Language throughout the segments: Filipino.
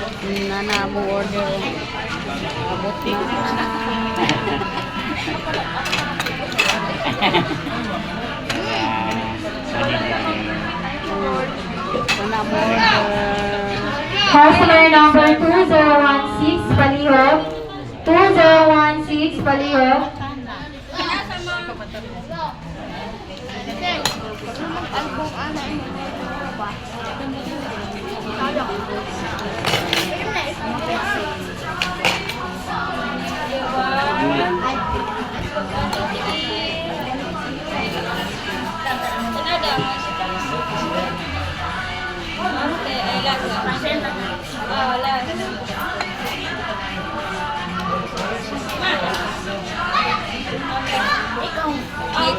Na mo order. Abot na. Na mo order. Customer number 2016 Palihog. 2016 Palihog.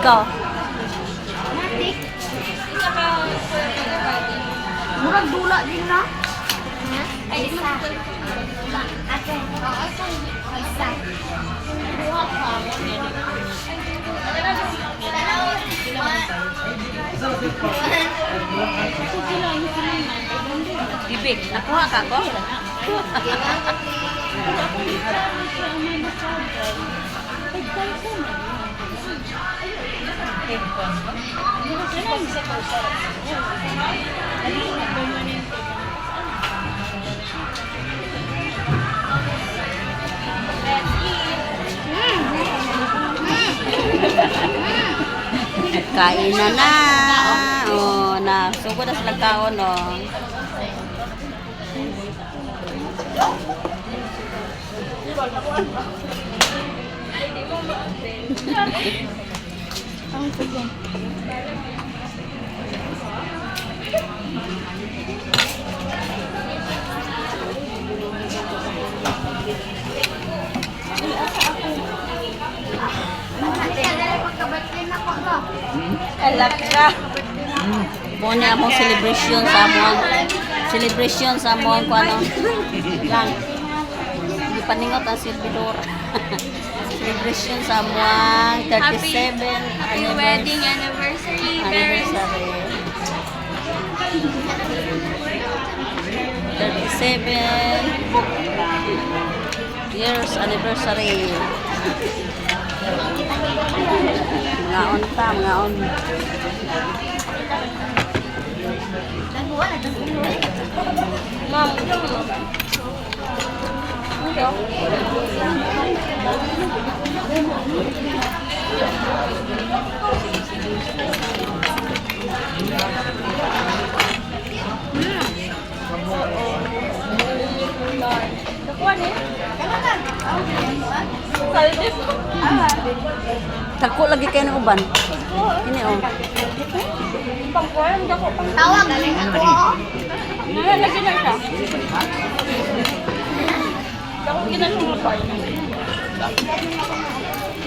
Ikaw. Murag dula din na. Ay, isa. Ate, isa. Dua pa. Bibig, nakuha ka ko? Kain na. Oh, na sugod na sila kaon oh. Alak ka. Muna among celebration sa among kuano lang. Hindi paningot ang servidor. Celebration sa among 37 Happy wedding anniversary, parents. 37 years anniversary. Mga onta, mga on. Mom, Tako lagi kayo ng uban. Ini oh. tawag galing ako. Lagi na siya.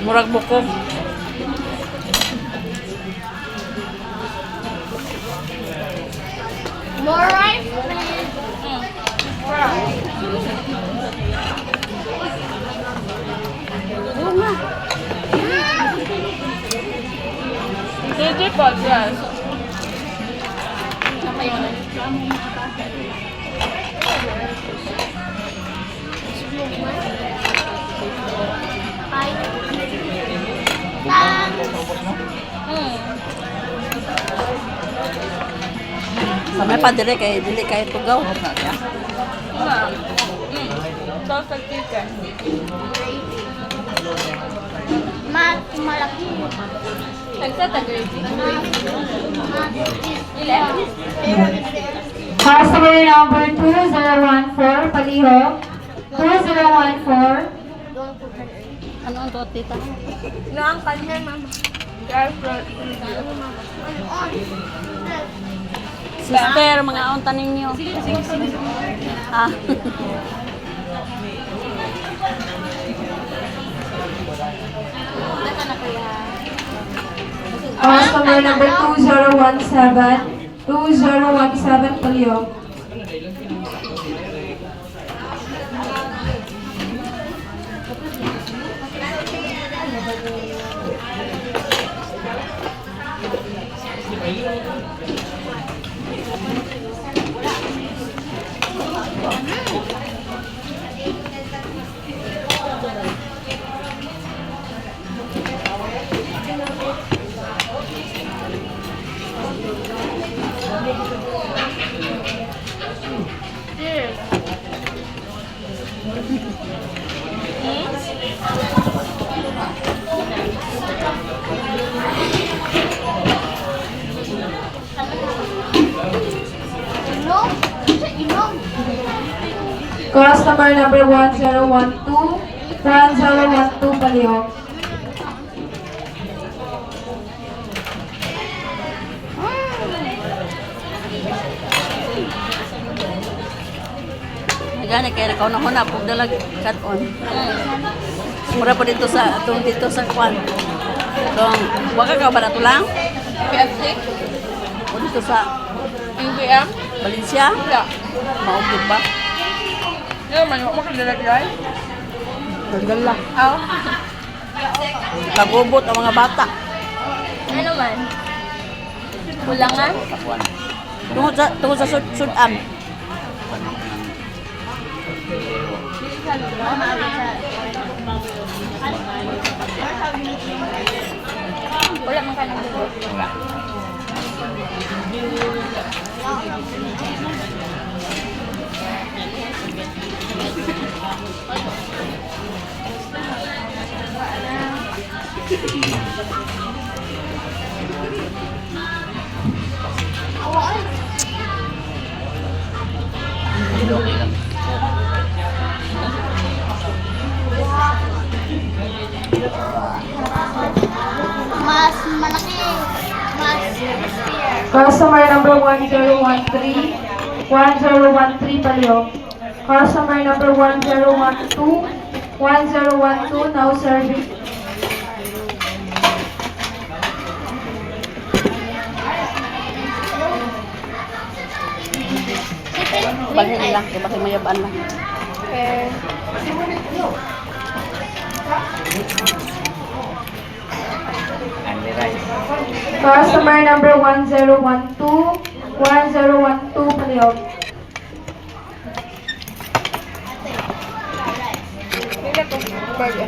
Murag buko. More rice, please. Bunga. Sige po, yes. Samay pa dire kay dili kay tugaw. Sauce of chicken. Malaki. Nagsata gravy. Customer number 2014 Palihog. 2014. Ano ang to tita? Noang kanya, mama. Sister, mga onta ninyo. Ah. Customer number 2017. 2017 Palihog. Customer number 1012, 1012 Palihog. Gani kaya nakaw na huna pug dalag cut-on. Mura pa dito sa kwan. Dong, waka ka ba na to lang? KFC? O dito sa MVM? Valencia? Wala. Maugod ba? Ano man, huwag makadalagay? Gagala. Aw. Nagubot ang mga bata. Ano man? Kulangan? Tungod sa sud-am. Wala man ka nang dugo. Mas malaki. Mas Customer number 1013, 1013 Palihog. Customer number 1012, 1012 now serving. Balhin lang, kaya bakit mayabaan lang. Okay. Customer number 1012, 1012 Palihog. Hindi ko. Burger.